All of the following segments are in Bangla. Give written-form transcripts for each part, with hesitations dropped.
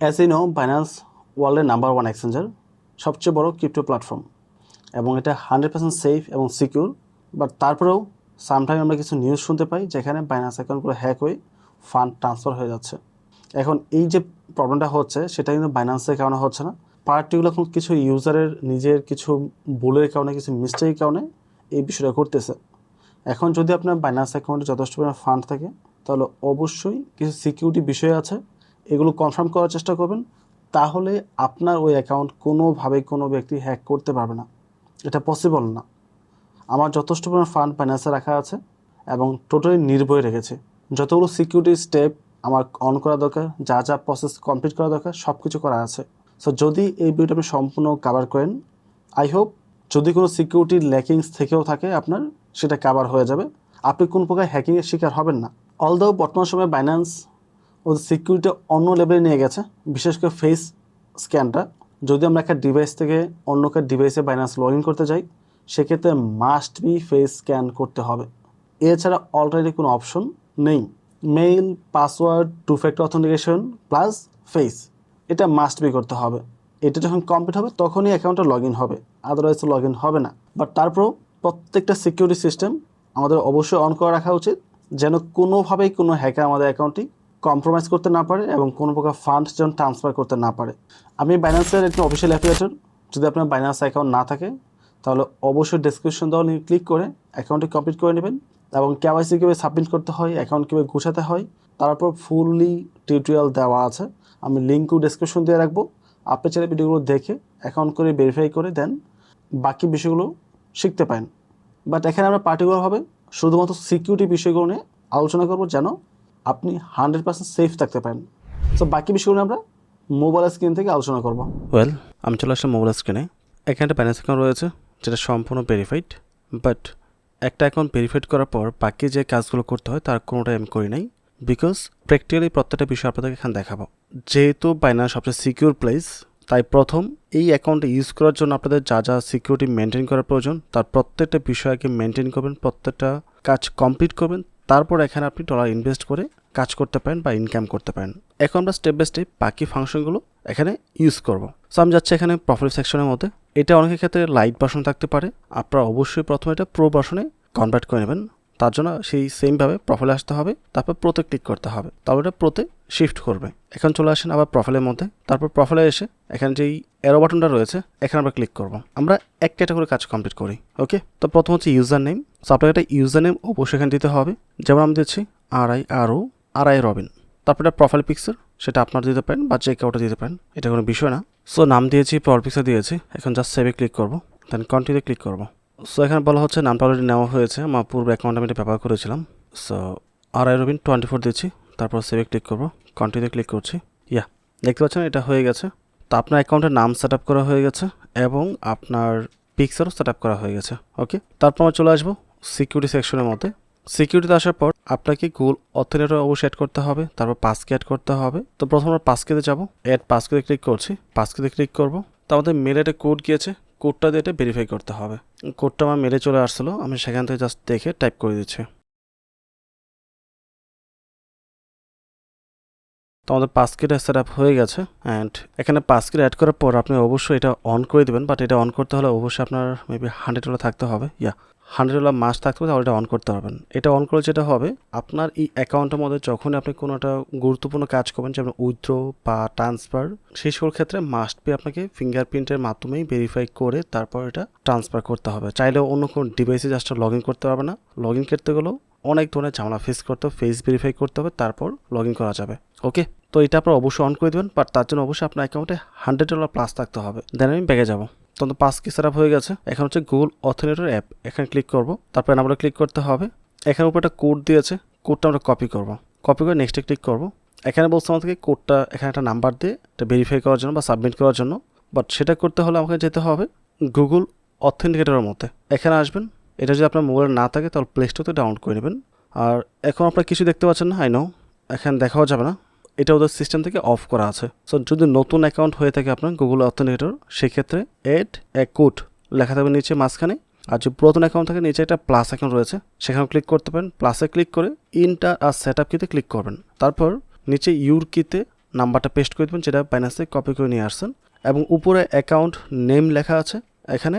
অ্যাজ ইউ নো, বাইন্যান্স ওয়ার্ল্ডের নাম্বার ওয়ান এক্সচেঞ্জার, সবচেয়ে বড় ক্রিপ্টো প্ল্যাটফর্ম, এবং এটা 100% সেফ এবং সিকিউর। বাট তারপরেও সামটাইম আমরা কিছু নিউজ শুনতে পাই যেখানে বাইন্যান্স অ্যাকাউন্টগুলো হ্যাক হয়ে ফান্ড ট্রান্সফার হয়ে যাচ্ছে। এখন এই যে প্রবলেমটা হচ্ছে সেটা কিন্তু বাইন্যান্সের কারণে হচ্ছে না, পার্টিকুলার কিছু ইউজারের নিজের কিছু ভুলের কারণে, কিছু মিস্টেকের কারণে এই বিষয়টা করতেছে। এখন যদি আপনার বাইন্যান্স অ্যাকাউন্টে যথেষ্ট পরিমাণ ফান্ড থাকে তাহলে অবশ্যই কিছু সিকিউরিটি বিষয় আছে, এগুলো কনফার্ম করার চেষ্টা করবেন, তাহলে আপনার ওই অ্যাকাউন্ট কোনোভাবেই কোনো ব্যক্তি হ্যাক করতে পারবে না। এটা পসিবল না। আমার যথেষ্ট পরিমাণ ফান্ড বাইন্যান্সে রাখা আছে এবং টোটালি নির্ভয়ে রেখেছে। যতগুলো সিকিউরিটি স্টেপ আমার অন করা দরকার, যা যা প্রসেস কমপ্লিট করা দরকার, সব কিছু করা আছে। সো যদি এই ভিডিওটা আপনি সম্পূর্ণ কভার করেন, আই হোপ যদি কোনো সিকিউরিটি ল্যাকিংস থেকেও থাকে আপনার, সেটা কভার হয়ে যাবে, আপনি কোনো প্রকার হ্যাকিংয়ের শিকার হবেন না। অলদো বর্তমান সময়ে বাইন্যান্স ও সিকিউরিটি অন্য লেভেলে নিয়ে গেছে, বিশেষ করে ফেস স্ক্যানটা। যদি আমরা একটা ডিভাইস থেকে অন্য একটা ডিভাইসে বাইন্যান্স লগ ইন করতে যাই, সেক্ষেত্রে মাস্ট বি ফেস স্ক্যান করতে হবে, এছাড়া অলরেডি কোনো অপশন নেই। Mail, password, two factor authentication plus face, এটা মাস্ট বি করতে হবে। এটা যখন কমপ্লিট হবে তখনই অ্যাকাউন্টে লগ ইন হবে, আদারওয়াইজ লগ ইন হবে না। বাট তারপরেও প্রত্যেকটা সিকিউরিটি সিস্টেম আমাদের অবশ্যই অন করে রাখা উচিত, যেন কোনোভাবেই কোনো হ্যাকার আমাদের অ্যাকাউন্টটি কম্প্রোমাইজ করতে না পারে এবং কোনো প্রকার ফান্ড যেন ট্রান্সফার করতে না পারে। আমি বাইন্যান্সের একটি অফিসিয়াল অ্যাফিলিয়েটর, যদি আপনার বাইন্যান্স অ্যাকাউন্ট না থাকে তাহলে অবশ্যই ডেসক্রিপশন দেওয়া লিঙ্ক ক্লিক করে অ্যাকাউন্টটি কমপ্লিট করে নেবেন, এবং কেওয়াইসি কীভাবে সাবমিট করতে হয়, অ্যাকাউন্ট কীভাবে গুছাতে হয়, তারপর ফুললি টিউটোরিয়াল দেওয়া আছে। আমি লিঙ্কও ডেসক্রিপশন দিয়ে রাখবো, আপনি চাইলে ভিডিওগুলো দেখে অ্যাকাউন্ট করে ভেরিফাই করে দেন বাকি বিষয়গুলো শিখতে পারেন। বাট এখানে আমরা পার্টিকুলারভাবে শুধুমাত্র সিকিউরিটি বিষয়গুলো নিয়ে আলোচনা করবো, যেন আপনি 100% সেফ থাকতে পারেন। সো বাকি বিষয়গুলো আমরা মোবাইল স্ক্রিন থেকে আলোচনা করব। আমি চলে আসলাম মোবাইল স্ক্রিনে। এখানে একটা বাইন্যান্স অ্যাকাউন্ট রয়েছে যেটা সম্পূর্ণ ভেরিফাইড, বাট একটা অ্যাকাউন্ট ভেরিফাইড করার পর বাকি যে কাজগুলো করতে হয় তার কোনোটাই আমি করি নাই, বিকজ প্র্যাকটিক্যালি প্রত্যেকটা বিষয় আপনাদেরকে এখানে দেখাবো। যেহেতু বাইন্যান্স সবচেয়ে সিকিউর প্লেস, তাই প্রথম এই অ্যাকাউন্টে ইউজ করার জন্য আপনাদের যা যা সিকিউরিটি মেনটেন করা প্রয়োজন তার প্রত্যেকটা বিষয়কে মেনটেন করবেন, প্রত্যেকটা কাজ কমপ্লিট করবেন, তারপর এখানে আপনি ডলার ইনভেস্ট করে কাজ করতে পারেন বা ইনকাম করতে পারেন। এখন আমরা স্টেপ বাই স্টেপ বাকি ফাংশনগুলো এখানে ইউজ করব। সো আমি যাচ্ছি এখানে প্রোফাইল সেকশনের মধ্যে। এটা অনেকের ক্ষেত্রে লাইট ভার্সন থাকতে পারে, আপনারা অবশ্যই প্রথমে এটা প্রো ভার্সনে কনভার্ট করে নেবেন। তার জন্য সেই সেমভাবে প্রোফাইলে আসতে হবে, তারপর প্রোতে ক্লিক করতে হবে, তারপর এটা প্রোতে শিফট করবে। এখন চলে আসেন আবার প্রোফাইলের মধ্যে, তারপর প্রোফাইলে এসে এখানে যেই অ্যারো বাটনটা রয়েছে এখানে আমরা ক্লিক করব। আমরা এক ক্যাটাগরি কাজ কমপ্লিট করি। ওকে, তো প্রথম হচ্ছে ইউজার নেম। সো আপনাকে একটা ইউজার নেম অবশ্যই এখানে দিতে হবে, যেমন আমি দিচ্ছি RIROBIN। তারপর এটা প্রোফাইল পিকচার, সেটা আপনারা দিতে পারেন বা যে কেউটা দিতে পারেন, এটা কোনো বিষয় না। সো নাম দিয়েছি, প্রোফাইল পিকচার দিয়েছি, এখন জাস্ট সেভে ক্লিক করব, দেন কন্টিনিউ ক্লিক করব। সো এখানে বলা হচ্ছে নামটা অলরেডি নেওয়া হয়েছে, আমার পূর্ব অ্যাকাউন্ট আমি এটা ব্যবহার করেছিলাম। সো RIROBIN24 দিচ্ছি, তারপর সেভে ক্লিক করব, কন্টিনিউ ক্লিক করছি। দেখতে পাচ্ছেন এটা হয়ে গেছে। তো আপনার অ্যাকাউন্টের নাম সেট আপ করা হয়ে গেছে এবং আপনার পিকচারও সেট আপ করা হয়ে গেছে। ওকে, তারপর আমরা চলে আসবো সিকিউরিটি সেকশনের মধ্যে। সিকিউরিটিতে আসার পর আপনাকে গুগল অথেন্টিকেটর অবশ্যই অ্যাড করতে হবে, তারপর পাসকি অ্যাড করতে হবে। তো প্রথমে আমরা পাসকিতে যাবো, অ্যাড পাসকিতে ক্লিক করছি, পাসকিতে ক্লিক করব। তো আমাদের মেলে একটা কোড গিয়েছে, কোডটা দিয়ে এটা ভেরিফাই করতে হবে। কোডটা আমার মেলে চলে আসছিলো, আমি সেখান থেকে জাস্ট দেখে টাইপ করে দিচ্ছি। তো আমাদের পাসকিটা সেট আপ হয়ে গেছে, অ্যান্ড এখানে পাসকিট অ্যাড করার পর আপনি অবশ্যই এটা অন করে দেবেন। বাট এটা অন করতে হলে অবশ্যই আপনার মেবি $100 থাকতে হবে, $100 মাস থাকতে হবে, তাহলে এটা অন করতে পারবেন। এটা অন করে যেটা হবে, আপনার এই অ্যাকাউন্টের মধ্যে যখনই আপনি কোনো একটা গুরুত্বপূর্ণ কাজ করবেন, যেমন উইথড্র বা ট্রান্সফার, সেই সকল ক্ষেত্রে মাস্ট বি আপনাকে ফিঙ্গারপ্রিন্টের মাধ্যমেই ভেরিফাই করে তারপর এটা ট্রান্সফার করতে হবে। চাইলেও অন্য কোনো ডিভাইসে জাস্ট লগ ইন করতে পারবে না, লগ ইন করতে গেলেও অনেক ধরনের ঝামেলা ফেস করতে হবে, ফেস ভেরিফাই করতে হবে, তারপর লগ ইন করা যাবে। ওকে, তো এটা আপনার অবশ্যই অন করে দেবেন, বাট তার জন্য অবশ্যই আপনার অ্যাকাউন্টে $100 প্লাস থাকতে হবে। দেন আমি ব্যাগে যাবো। তখন পাসকি সেট আপ হয়ে গেছে। এখন হচ্ছে গুগল অথেন্টিকেটর অ্যাপ, এখানে ক্লিক করব, তারপর আমরা ক্লিক করতে হবে। এখানে উপর একটা কোড দিয়েছে, কোডটা আমরা কপি করব, কপি করে নেক্সটে ক্লিক করব। এখানে বলছে আমাদেরকে কোডটা এখানে একটা নাম্বার দিয়ে এটা ভেরিফাই করার জন্য বা সাবমিট করার জন্য, বাট সেটা করতে হলে আমাকে যেতে হবে গুগল অথেন্টিকেটরের মধ্যে। এখানে আসবেন, এটা যদি আপনার মোবাইলে না থাকে তাহলে প্লে স্টোরে ডাউনলোড করে নেবেন। আর এখন আপনারা কিছু দেখতে পাচ্ছেন না, আই নো এখানে দেখাও যাবে না, এটা ওদের সিস্টেম থেকে অফ করা আছে। সো যদি নতুন অ্যাকাউন্ট হয়ে থাকে আপনার গুগল অথেন্টিকেটর, সেক্ষেত্রে এড এ কোড লেখা থাকবে নিচে মাঝখানে। আর যদি পুরাতন অ্যাকাউন্ট থাকে নিচে একটা প্লাস অ্যাকাউন্ট রয়েছে, সেখানে ক্লিক করতে পারেন। প্লাসে ক্লিক করে ইন্টার আর সেট আপ কিতে ক্লিক করবেন, তারপর নিচে ইউর কিতে নাম্বারটা পেস্ট করে দেবেন যেটা বাইন্যান্সে কপি করে নিয়ে আসছেন, এবং উপরে অ্যাকাউন্ট নেম লেখা আছে, এখানে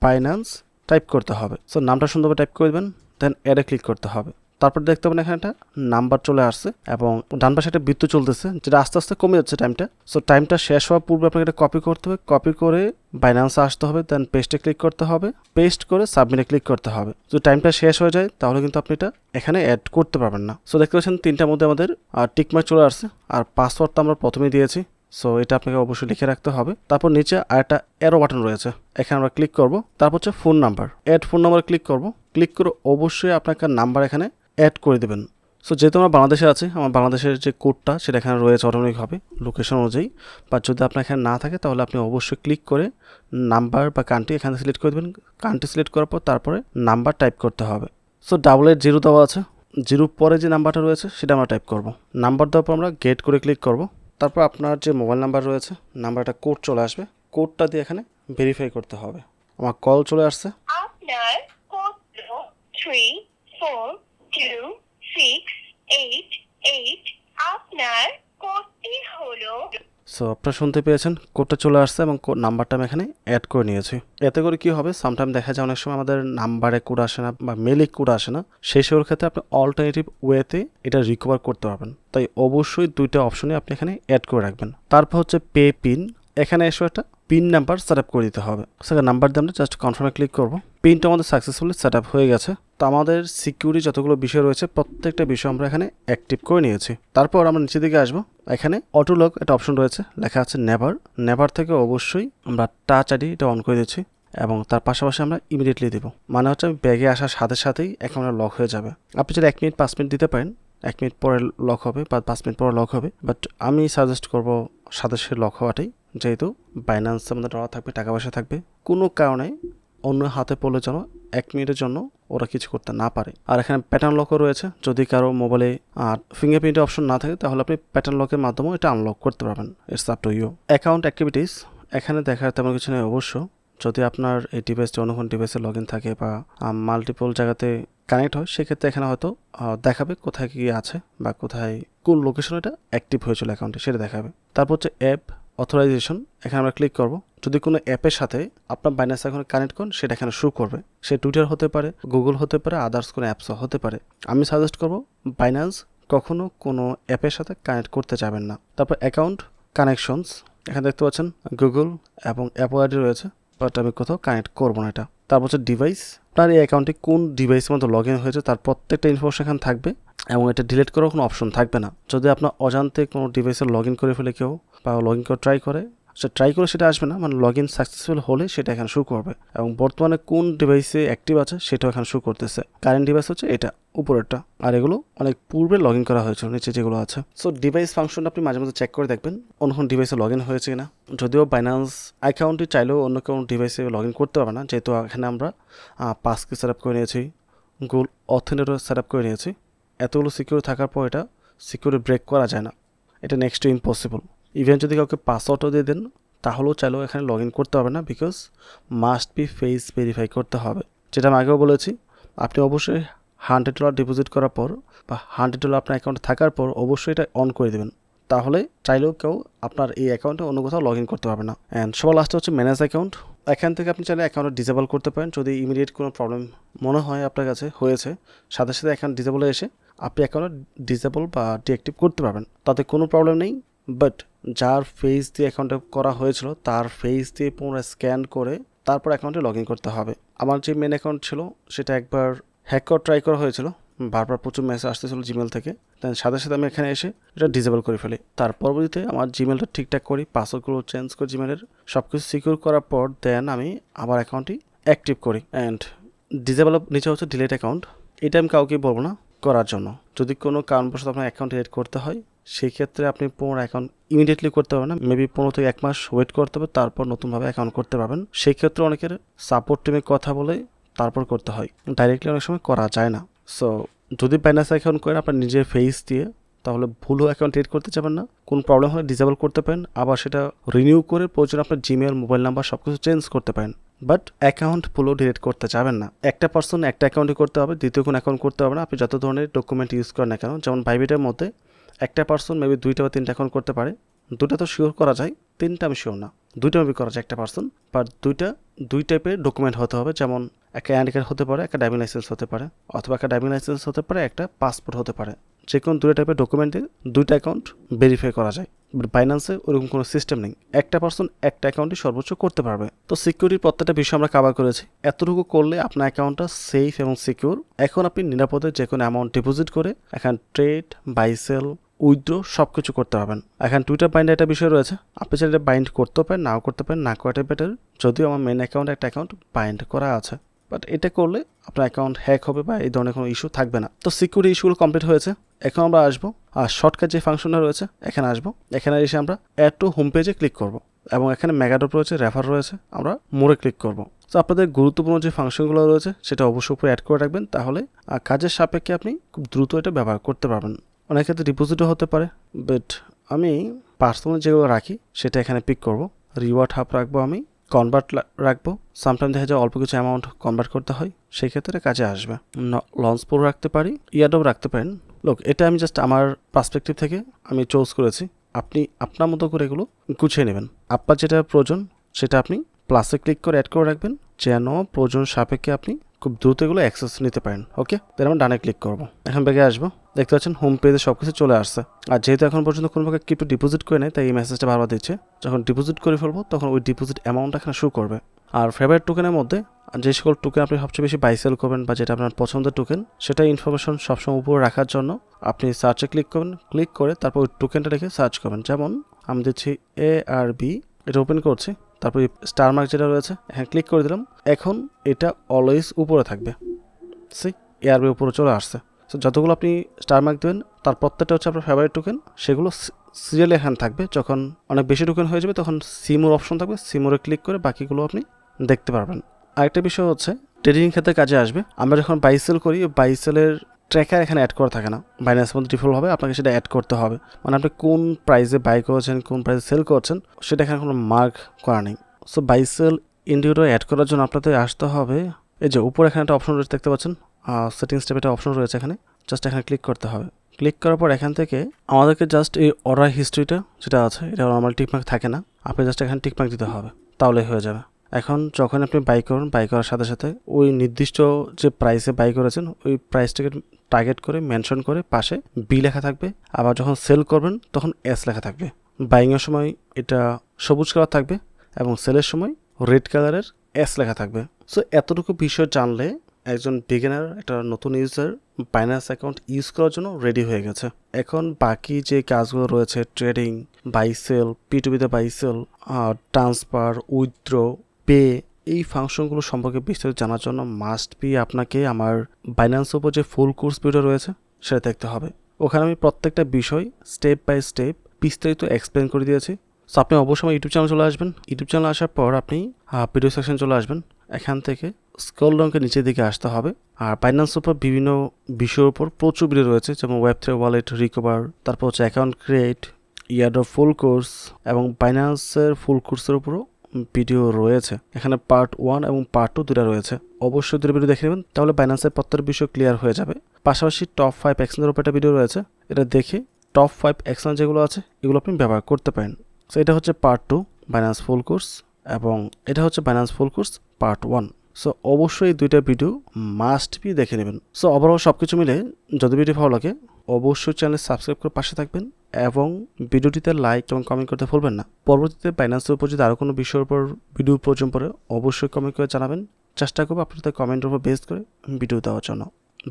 বাইন্যান্স টাইপ করতে হবে। সো নামটা সুন্দরভাবে টাইপ করে দেবেন, দেন অ্যাডে ক্লিক করতে হবে। তারপর দেখতে পাবেন এখানে একটা নাম্বার চলে আসছে এবং ডান পাশে একটা বৃত্ত চলতেছে যেটা আস্তে আস্তে কমে যাচ্ছে টাইমটা। সো টাইমটা শেষ হওয়ার পূর্বে আপনাকে এটা কপি করতে হবে, কপি করে বাইন্যান্সে আসতে হবে, দেন পেস্টে ক্লিক করতে হবে, পেস্ট করে সাবমিটে ক্লিক করতে হবে। যদি টাইমটা শেষ হয়ে যায় তাহলে কিন্তু আপনি এটা এখানে অ্যাড করতে পারবেন না। সো দেখতে পাচ্ছেন তিনটার মধ্যে আমাদের টিকমার্ক চলে আসছে, আর পাসওয়ার্ডটা আমরা প্রথমেই দিয়েছি। সো এটা আপনাকে অবশ্যই লিখে রাখতে হবে। তারপর নিচে আরেকটা অ্যারো বাটন রয়েছে, এখানে আমরা ক্লিক করব। তারপর হচ্ছে phone number, add phone number click করব। ক্লিক করে অবশ্যই আপনাকে নাম্বার এখানে অ্যাড করে দেবেন। সো যেহেতু আমরা বাংলাদেশে আছি, আমার বাংলাদেশের যে কোডটা সেটা এখানে রয়েছে অটোমেটিকভাবে লোকেশন অনুযায়ী, বা যদি আপনার এখানে না থাকে তাহলে আপনি অবশ্যই ক্লিক করে নাম্বার বা কান্ট্রি এখানে সিলেক্ট করে দেবেন। কান্ট্রি সিলেক্ট করার পর তারপরে নাম্বার টাইপ করতে হবে। সো 880 দেওয়া আছে, 0 পরে যে নাম্বারটা রয়েছে সেটা আমরা টাইপ করব। নাম্বার দেওয়ার পর আমরা গেট করে ক্লিক করব। তারপর আপনার যে মোবাইল নাম্বার রয়েছে, নাম্বারটা কোড চলে আসবে, কোডটা দিয়ে এখানে ভেরিফাই করতে হবে। আমার কল চলে আসছে। আপনার কোড হলো 3426888। আপনার কোডটি হলো। সো আপনারা শুনতে পেয়েছেন, কোডটা চলে আসছে এবং নাম্বারটা আমি এখানে অ্যাড করে নিয়েছি। এতে করে কি হবে, সামটাইম দেখা যায় অনেক সময় আমাদের নাম্বারে কোড আসে না বা মেলে কোড আসে না, সেই সব ক্ষেত্রে আপনি অল্টারনেটিভ ওয়েতে এটা রিকভার করতে পারবেন। তাই অবশ্যই দুইটা অপশনে আপনি এখানে অ্যাড করে রাখবেন। তারপর হচ্ছে পে পিন, এখানে এসে একটা পিন নাম্বার সেট আপ করে দিতে হবে। সেখানে নাম্বার দিয়ে আমরা জাস্ট কনফার্মে ক্লিক করব। পিনটা আমাদের সাকসেসফুলি সেট আপ হয়ে গেছে। তো আমাদের সিকিউরিটি যতগুলো বিষয় রয়েছে প্রত্যেকটা বিষয় আমরা এখানে অ্যাক্টিভ করে নিয়েছি। তারপর আমরা নিচের দিকে আসবো, এখানে অটো লক একটা অপশন রয়েছে, লেখা আছে নেভার থেকে অবশ্যই আমরা টাচ আইডি এটা অন করে দিচ্ছি, এবং তার পাশাপাশি আমরা ইমিডিয়েটলি দেবো, মানে হচ্ছে ব্যাগে আসার সাথে সাথেই অ্যাকাউন্টটা লক হয়ে যাবে। আপনি যদি 1 মিনিট 5 মিনিট দিতে পারেন, 1 মিনিট পরে লক হবে বা 5 মিনিট পরে লক হবে, বাট আমি সাজেস্ট করবো সাথে সাথে লক হওয়াটাই, যেহেতু বাইন্যান্সের মধ্যে ডলার থাকবে, টাকা পয়সা থাকবে, কোনো কারণে অন্য হাতে পড়লে যেন 1 মিনিটের জন্য ওরা কিছু করতে না পারে। আর এখানে প্যাটার্ন লকও রয়েছে, যদি কারো মোবাইলে ফিঙ্গারপ্রিন্টের অপশন না থাকে তাহলে আপনি প্যাটার্ন লকের মাধ্যমেও এটা আনলক করতে পারবেন। It's up to you. Account activities, এখানে দেখার তেমন কিছু নেই অবশ্য। যদি আপনার এই ডিভাইসটি অন্য কোনো ডিভাইসে লগ ইন থাকে বা মাল্টিপল জায়গাতে কানেক্ট হয়, সেক্ষেত্রে এখানে হয়তো দেখাবে কোথায় কী আছে বা কোথায় কোন লোকেশন এটা অ্যাক্টিভ হয়েছিল অ্যাকাউন্টে, সেটা দেখাবে। তারপর হচ্ছে অ্যাপ অথরাইজেশন, এখানে আমরা ক্লিক করব। যদি কোনো অ্যাপের সাথে আপনার বাইন্যান্স অ্যাকাউন্ট কানেক্ট করেন সেটা এখানে শো করবে। সে টুইটার হতে পারে, গুগল হতে পারে, আদার্স কোনো অ্যাপসও হতে পারে। আমি সাজেস্ট করব বাইন্যান্স কখনো কোনো অ্যাপের সাথে কানেক্ট করতে যাবেন না। তারপর অ্যাকাউন্ট কানেকশনস, এখানে দেখতে পাচ্ছেন গুগল এবং অ্যাপল আইডি রয়েছে, বাট আমি কোথাও কানেক্ট করবো না এটা। তারপর হচ্ছে ডিভাইস, আপনার এই অ্যাকাউন্টে কোন ডিভাইসের মধ্যে লগ ইন হয়েছে তার প্রত্যেকটা ইনফরমেশন এখানে থাকবে, এবং এটা ডিলিট করার কোনো অপশন থাকবে না। যদি আপনার অজান্তে কোনো ডিভাইসে লগ ইন করে ফেলে কেউ বা লগ ইন করে ট্রাই করে, সেটা আসবে না, মানে লগ ইন সাকসেসফুল হলে সেটা এখানে শো করবে, এবং বর্তমানে কোন ডিভাইসে অ্যাক্টিভ আছে সেটাও এখানে শো করতেছে। কারেন্ট ডিভাইস হচ্ছে এটা উপরেরটা, আর এগুলো অনেক পূর্বে লগ ইন করা হয়েছিল নিচে যেগুলো আছে। সো ডিভাইস ফাংশনটা আপনি মাঝে মাঝে চেক করে দেখবেন অন্য কোনো ডিভাইসে লগ ইন হয়েছে কিনা। যদিও বাইন্যান্স অ্যাকাউন্টটি চাইলেও অন্য কোনো ডিভাইসে লগ ইন করতে পারবে না, যেহেতু এখানে আমরা পাসকি সেট আপ করে নিয়েছি, গুগল অথেন্টিকেটর সেট আপ করে নিয়েছি। এতগুলো সিকিউর থাকার পর এটা সিকিউরিটি ব্রেক করা যায় না, এটা নেক্সট টু ইম্পসিবল। ইভেন যদি কাউকে পাসওয়ার্ডও দিয়ে দেন তাহলেও চাইলেও এখানে লগ ইন করতে হবে না, because must be face verify করতে হবে। যেটা আমি আগেও বলেছি, আপনি অবশ্যই $100 ডিপোজিট করার পর বা $100 আপনার অ্যাকাউন্টে থাকার পর অবশ্যই এটা অন করে দেবেন, তাহলে চাইলেও কেউ আপনার এই অ্যাকাউন্টে অন্য কোথাও লগ ইন করতে পারবে না। অ্যান্ড সবার লাস্টে হচ্ছে ম্যানেজ অ্যাকাউন্ট, এখান থেকে আপনি চাইলে অ্যাকাউন্টে ডিসেবল করতে পারেন। যদি ইমিডিয়েট কোনো প্রবলেম মনে হয় আপনার কাছে হয়েছে, সাথে সাথে অ্যাকাউন্ট ডিসেবলে এসে আপনি অ্যাকাউন্টে ডিসেবল বা ডিঅ্যাক্টিভ করতে পারবেন, তাতে কোনো প্রবলেম নেই। বাট যার ফেস দিয়ে অ্যাকাউন্টে করা হয়েছিল তার ফেস দিয়ে পুরো স্ক্যান করে তারপর অ্যাকাউন্টে লগ ইন করতে হবে। আমার যে মেন অ্যাকাউন্ট ছিল সেটা একবার হ্যাক করা ট্রাই করা হয়েছিল, বারবার প্রচুর মেসেজ আসতেছিল জিমেল থেকে, দেন সাথে সাথে আমি এখানে এসে এটা ডিসেবল করে ফেলি। তার পরবর্তীতে আমার জিমেলটা ঠিকঠাক করি, পাসওয়ার্ডগুলো চেঞ্জ করি জিমেলের, সব কিছু সিকিউর করার পর দেন আমি আবার অ্যাকাউন্টটি অ্যাক্টিভ করি। অ্যান্ড ডিসেবল নিচে হচ্ছে ডিলিট অ্যাকাউন্ট, এটা আমি কাউকে বলবো না করার জন্য। যদি কোনো কারণবশত আপনার অ্যাকাউন্ট ডিলিট করতে হয় সেই ক্ষেত্রে আপনি পুরো অ্যাকাউন্ট ইমিডিয়েটলি করতে পারবেন না, মেবি 15 থেকে 1 মাস ওয়েট করতে হবে, তারপর নতুনভাবে অ্যাকাউন্ট করতে পারবেন। সেই ক্ষেত্রে অনেকের সাপোর্ট টিমে কথা বলে তারপর করতে হয়, ডাইরেক্টলি অনেক সময় করা যায় না। সো যদি বাইন্যান্স অ্যাকাউন্ট করেন আপনার নিজের ফেস দিয়ে, তাহলে ভুলও অ্যাকাউন্ট ক্রিয়েট করতে যাবেন না। কোন প্রবলেম হলে ডিসেবল করতে পারেন, আবার সেটা রিনিউ করে প্রয়োজন আপনার জিমেল, মোবাইল নাম্বার সব কিছু চেঞ্জ করতে পারেন, বাট অ্যাকাউন্ট ভুলও ডিলিট করতে যাবেন না। একটা পার্সন একটা অ্যাকাউন্টে করতে হবে, দ্বিতীয় কোনো অ্যাকাউন্ট করতে হবে না। আপনি যত ধরনের ডকুমেন্ট ইউজ করেন না কেন, যেমন বাইবিটের মধ্যে একটা পার্সন মেবি 2টা বা 3টা অ্যাকাউন্ট করতে পারে। 2টা তো শিওর করা যায়, 3টা আমি শিওর না। 2টা মেবি করা যায় একটা পার্সন, বাট 2 টাইপের ডকুমেন্ট হতে হবে, যেমন একটা আইডি কার্ড হতে পারে, একটা ড্রাইভিং লাইসেন্স হতে পারে, অথবা একটা ড্রাইভিং লাইসেন্স হতে পারে, একটা পাসপোর্ট হতে পারে। যে কোনো 2 টাইপের ডকুমেন্ট দিয়ে 2টা অ্যাকাউন্ট ভেরিফাই করা যায়। বাট বাইন্যান্সে ওরকম কোনো সিস্টেম নেই, একটা পার্সন একটা অ্যাকাউন্টই সর্বোচ্চ করতে পারবে। তো সিকিউরিটির প্রত্যেকটা বিষয় আমরা কভার করেছি। এতটুকু করলে আপনার অ্যাকাউন্টটা সেফ এবং সিকিউর। এখন আপনি নিরাপদে যে কোনো অ্যামাউন্ট ডিপোজিট করে এখন ট্রেড, বাই সেল, উইথড্র সব কিছু করতে পারবেন। এখন টুইটার বাইন্ড একটা বিষয় রয়েছে, আপনি চাইলে বাইন্ড করতেও পারেন, নাও করতে পারেন, না করাটাই বেটার। যদিও আমার মেন অ্যাকাউন্টে একটা অ্যাকাউন্ট বাইন্ড করা আছে, বাট এটা করলে আপনার অ্যাকাউন্ট হ্যাক হবে বা এই ধরনের কোনো ইস্যু থাকবে না। তো সিকিউরিটি ইস্যুগুলো কমপ্লিট হয়েছে। এখন আমরা আসবো আর শর্টকাট যে ফাংশনটা রয়েছে এখানে আসবো। এখানে এসে আমরা অ্যাড টু হোম পেজে ক্লিক করব এবং এখানে মেগাডপ রয়েছে, রেফার রয়েছে, আমরা মোড়ে ক্লিক করব। তো আপনাদের গুরুত্বপূর্ণ যে ফাংশনগুলো রয়েছে সেটা অবশ্যই উপরে অ্যাড করে রাখবেন, তাহলে কাজের সাপেক্ষে আপনি খুব দ্রুত এটা ব্যবহার করতে পারবেন। অনেক ক্ষেত্রে ডিপোজিটও হতে পারে, বাট আমি পার্সোনালি যেগুলো রাখি সেটা এখানে পিক করব। রিওয়ার্ড হাব রাখবো, আমি কনভার্ট রাখবো। সামটাইম দেখা যায় অল্প কিছু অ্যামাউন্ট কনভার্ট করতে হয়, সেই ক্ষেত্রে কাজে আসবে। লঞ্চ প্রো রাখতে পারি, ইয়ারডপ রাখতে পারেন। লোক এটা আমি জাস্ট আমার পার্সপেক্টিভ থেকে আমি চুজ করেছি, আপনি আপনার মতো করে এগুলো গুছিয়ে নেবেন। আপনার যেটা প্রয়োজন সেটা আপনি প্লাসে ক্লিক করে অ্যাড করে রাখবেন, যেন প্রয়োজন সাপেক্ষে আপনি খুব দ্রুত এগুলো অ্যাক্সেস নিতে পারেন। ওকে, দেন আমরা ডানে ক্লিক করবো। এখন ব্যাগে আসবো, দেখতে পাচ্ছেন হোম পেজে সব কিছু চলে আসছে। আর যেহেতু এখন পর্যন্ত কোনো প্রকার ক্রিপ্টো ডিপোজিট করে নেই, তাই এই মেসেজটা বারবার দিচ্ছে। যখন ডিপোজিট করে ফেলবো তখন ওই ডিপোজিট অ্যামাউন্ট এখানে শো করবে। আর ফেভারিট টোকেনের মধ্যে যে সকল টোকেন আপনি সবচেয়ে বেশি বাই সেল করবেন বা যেটা আপনার পছন্দের টোকেন, সেটা ইনফরমেশন সবসময় উপরে রাখার জন্য আপনি সার্চে ক্লিক করবেন। ক্লিক করে তারপর ওই টোকেনটা রেখে সার্চ করবেন। যেমন আমি দিচ্ছি ARB, এটা ওপেন করছি, তারপর স্টার মার্ক যেটা রয়েছে এখানে ক্লিক করে দিলাম। এখন এটা অলওয়েজ উপরে থাকবে, সি ARB উপরে চলে আসছে। সো যতগুলো আপনি স্টার মার্ক দেবেন তার প্রত্যেকটা হচ্ছে আপনার ফেভারিট টোকেন, সেগুলো সিরিয়ালি এখানে থাকবে। যখন অনেক বেশি টোকেন হয়ে যাবে তখন সিমোর অপশন থাকবে, সিমোরে ক্লিক করে বাকিগুলো আপনি দেখতে পারবেন। আরেকটা বিষয় হচ্ছে ট্রেডিং ক্ষেত্রে কাজে আসবে। আমরা যখন বাই সেল করি, বাই সেলের ট্র্যাকার এখানে অ্যাড করা থাকে না, বাইন্যান্সের মধ্যে ডিফল্ট হবে, আপনাকে সেটা অ্যাড করতে হবে। মানে আপনি কোন প্রাইসে বাই করেছেন, কোন প্রাইসে সেল করছেন, সেটা এখানে কোনো মার্ক করা নেই। So buy sell indicator add করার জন্য আপনাদের আসতে হবে, এই যে উপরে এখানে একটা অপশন রয়েছে দেখতে পাচ্ছেন, সেটিংস ট্যাবে একটা অপশন রয়েছে, এখানে জাস্ট এখানে ক্লিক করতে হবে। ক্লিক করার পর এখান থেকে আমাদেরকে জাস্ট এই অর্ডার হিস্ট্রিটা যেটা আছে, এটা নর্মাল টিকমার্ক থাকে না, আপনি জাস্ট এখানে টিকমার্ক দিতে হবে, তাহলে হয়ে যাবে। এখন যখন আপনি বাই করুন, বাই করার সাথে সাথে ওই নির্দিষ্ট যে প্রাইসে বাই করেছেন ওই প্রাইসটাকে টার্গেট করে মেনশন করে পাশে বি লেখা থাকবে। আবার যখন সেল করবেন তখন এস লেখা থাকবে। বাইংয়ের সময় এটা সবুজ কালার থাকবে এবং সেলের সময় রেড কালারের এস লেখা থাকবে। সো এতটুকু বিষয় জানলে একজন বিগিনার, একটা নতুন ইউজার বাইন্যান্স অ্যাকাউন্ট ইউজ করার জন্য রেডি হয়ে গেছে। এখন বাকি যে কাজগুলো রয়েছে, ট্রেডিং, বাই সেল, P2P-তে buy sell, transfer, withdraw, pay, এই ফাংশনগুলো সম্পর্কে বিস্তারিত জানার জন্য মাস্ট বি আপনাকে আমার বাইন্যান্সের উপর যে ফুল কোর্স ভিডিও রয়েছে সেটা দেখতে হবে। ওখানে আমি প্রত্যেকটা বিষয় স্টেপ বাই স্টেপ বিস্তারিত এক্সপ্লেন করে দিয়েছি। সো আপনি অবশ্যই আমার ইউটিউব চ্যানেল চলে আসবেন। ইউটিউব চ্যানেল আসার পর আপনি ভিডিও সেকশন চলে আসবেন, এখান থেকে স্ক্রল ডাউনকে নিচের দিকে আসতে হবে। আর বাইন্যান্সের উপর বিভিন্ন বিষয়ের উপর প্রচুর ভিডিও রয়েছে, যেমন Web3 ওয়ালেট রিকভার, তারপর হচ্ছে account create, airdrop full course এবং বাইন্যান্সের ফুল কোর্সের উপরও ভিডিও রয়েছে। এখানে পার্ট 1 এবং পার্ট 2 দুটা রয়েছে, অবশ্যই দুটো ভিডিও দেখে নেবেন, তাহলে বাইন্যান্সের প্রত্যেক বিষয় ক্লিয়ার হয়ে যাবে। পাশাপাশি টপ 5 এক্সচেঞ্জের উপর একটা ভিডিও রয়েছে, এটা দেখে টপ 5 এক্সচেঞ্জ যেগুলো আছে এগুলো আপনি ব্যবহার করতে পারেন। সো এটা হচ্ছে পার্ট 2 বাইন্যান্স ফুল কোর্স এবং এটা হচ্ছে Binance full course part 1। So অবশ্যই এই দুইটা ভিডিও মাস্ট বি দেখে নেবেন। সো ওভারঅল সব কিছু মিলে যদি ভিডিও ভালো লাগে অবশ্যই চ্যানেল সাবস্ক্রাইব করে পাশে থাকবেন এবং ভিডিওটিতে লাইক এবং কমেন্ট করতে ভুলবেন না। পরবর্তীতে বাইন্যান্সের উপর যদি আরও কোনো বিষয়ের উপর ভিডিও প্রয়োজন পড়ে অবশ্যই কমেন্ট করে জানাবেন, চেষ্টা করবো আপনাদের কমেন্টের উপর বেস করে ভিডিও দেওয়ার জন্য।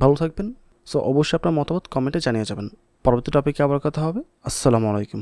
ভালো থাকবেন। সো অবশ্যই আপনার মতামত কমেন্টে জানিয়ে যাবেন। পরবর্তী টপিকে আবার কথা হবে। আসসালামু আলাইকুম।